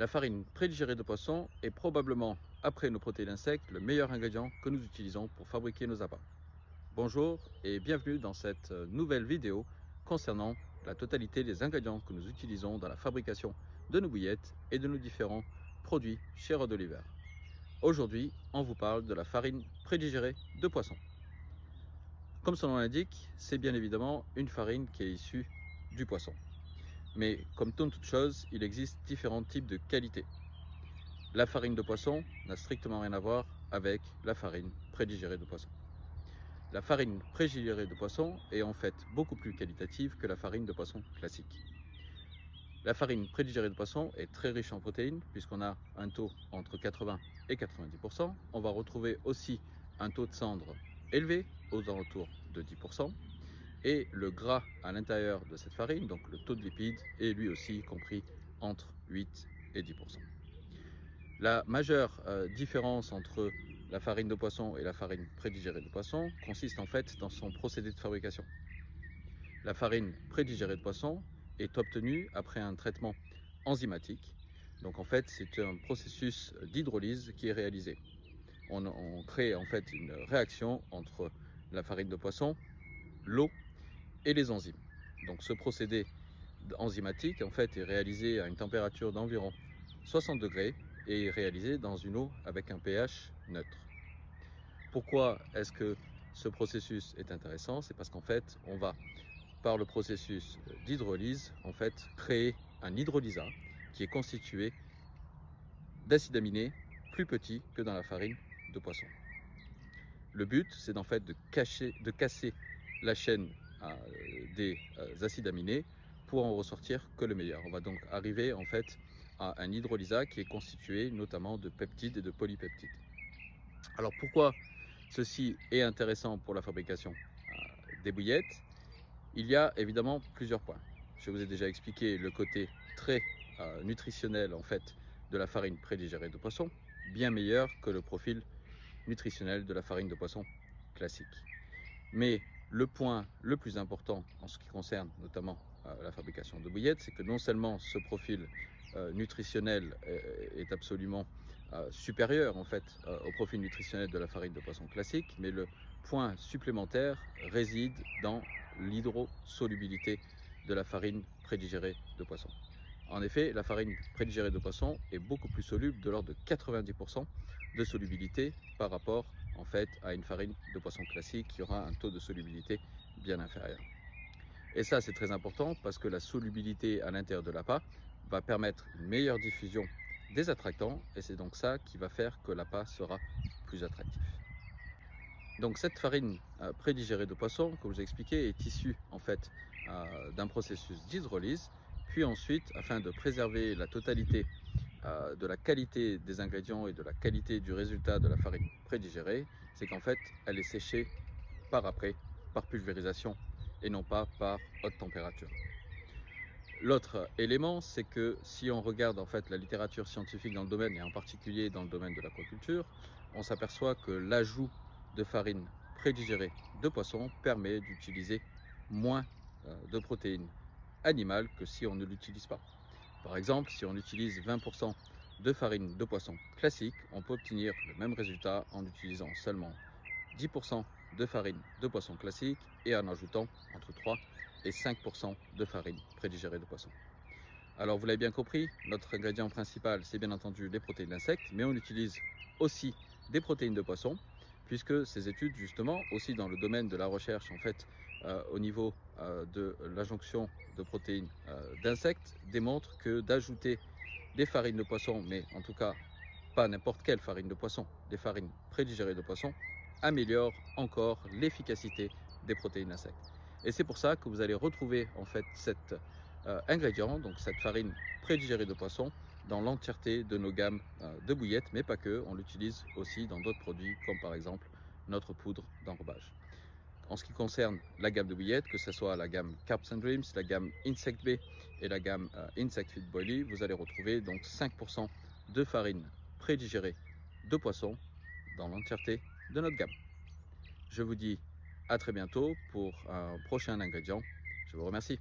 La farine prédigérée de poisson est probablement, après nos protéines d'insectes, le meilleur ingrédient que nous utilisons pour fabriquer nos appâts. Bonjour et bienvenue dans cette nouvelle vidéo concernant la totalité des ingrédients que nous utilisons dans la fabrication de nos bouillettes et de nos différents produits chez Rod Oliver. Aujourd'hui, on vous parle de la farine prédigérée de poisson. Comme son nom l'indique, c'est bien évidemment une farine qui est issue du poisson. Mais comme toute chose, il existe différents types de qualités. La farine de poisson n'a strictement rien à voir avec la farine prédigérée de poisson. La farine prédigérée de poisson est en fait beaucoup plus qualitative que la farine de poisson classique. La farine prédigérée de poisson est très riche en protéines puisqu'on a un taux entre 80 et 90%. On va retrouver aussi un taux de cendre élevé aux alentours de 10%. Et le gras à l'intérieur de cette farine, donc le taux de lipides, est lui aussi compris entre 8 et 10%. La majeure différence entre la farine de poisson et la farine prédigérée de poisson consiste en fait dans son procédé de fabrication. La farine prédigérée de poisson est obtenue après un traitement enzymatique. Donc en fait, c'est un processus d'hydrolyse qui est réalisé. On crée en fait une réaction entre la farine de poisson, l'eau et les enzymes. Donc ce procédé enzymatique en fait est réalisé à une température d'environ 60 degrés et est réalisé dans une eau avec un pH neutre. Pourquoi est-ce que ce processus est intéressant? C'est parce qu'en fait on va par le processus d'hydrolyse en fait créer un hydrolysat qui est constitué d'acides aminés plus petits que dans la farine de poisson. Le but c'est en fait de casser la chaîne des acides aminés pour en ressortir que le meilleur. On va donc arriver en fait à un hydrolysat qui est constitué notamment de peptides et de polypeptides. Alors pourquoi ceci est intéressant pour la fabrication des bouillettes? Il y a évidemment plusieurs points. Je vous ai déjà expliqué le côté très nutritionnel en fait de la farine prédigérée de poisson, bien meilleur que le profil nutritionnel de la farine de poisson classique. Mais le point le plus important en ce qui concerne notamment la fabrication de bouillettes, c'est que non seulement ce profil nutritionnel est absolument supérieur en fait au profil nutritionnel de la farine de poisson classique, mais le point supplémentaire réside dans l'hydrosolubilité de la farine prédigérée de poisson. En effet, la farine prédigérée de poisson est beaucoup plus soluble, de l'ordre de 90% de solubilité par rapport en fait à une farine de poisson classique qui aura un taux de solubilité bien inférieur. Et ça c'est très important parce que la solubilité à l'intérieur de l'appât va permettre une meilleure diffusion des attractants et c'est donc ça qui va faire que l'appât sera plus attractif. Donc cette farine prédigérée de poisson, comme je vous ai expliqué, est issue en fait d'un processus d'hydrolyse. Puis ensuite, afin de préserver la totalité de la qualité des ingrédients et de la qualité du résultat de la farine prédigérée, c'est qu'en fait, elle est séchée par après, par pulvérisation et non pas par haute température. L'autre élément, c'est que si on regarde en fait la littérature scientifique dans le domaine et en particulier dans le domaine de l'aquaculture, on s'aperçoit que l'ajout de farine prédigérée de poisson permet d'utiliser moins de protéines animales que si on ne l'utilise pas. Par exemple, si on utilise 20% de farine de poisson classique, on peut obtenir le même résultat en utilisant seulement 10% de farine de poisson classique et en ajoutant entre 3 et 5% de farine prédigérée de poisson. Alors vous l'avez bien compris, notre ingrédient principal c'est bien entendu les protéines d'insectes, mais on utilise aussi des protéines de poisson, puisque ces études justement aussi dans le domaine de la recherche en fait au niveau de l'injonction de protéines d'insectes démontrent que d'ajouter des farines de poisson, mais en tout cas pas n'importe quelle farine de poisson, des farines prédigérées de poisson, améliore encore l'efficacité des protéines d'insectes. Et c'est pour ça que vous allez retrouver en fait cet ingrédient, donc cette farine prédigérée de poisson, dans l'entièreté de nos gammes de bouillettes, mais pas que, on l'utilise aussi dans d'autres produits comme par exemple notre poudre d'enrobage. En ce qui concerne la gamme de bouillettes, que ce soit la gamme Carps and Dreams, la gamme Insect Bay et la gamme Insect Fit Boily, vous allez retrouver donc 5% de farine prédigérée de poisson dans l'entièreté de notre gamme. Je vous dis à très bientôt pour un prochain ingrédient. Je vous remercie.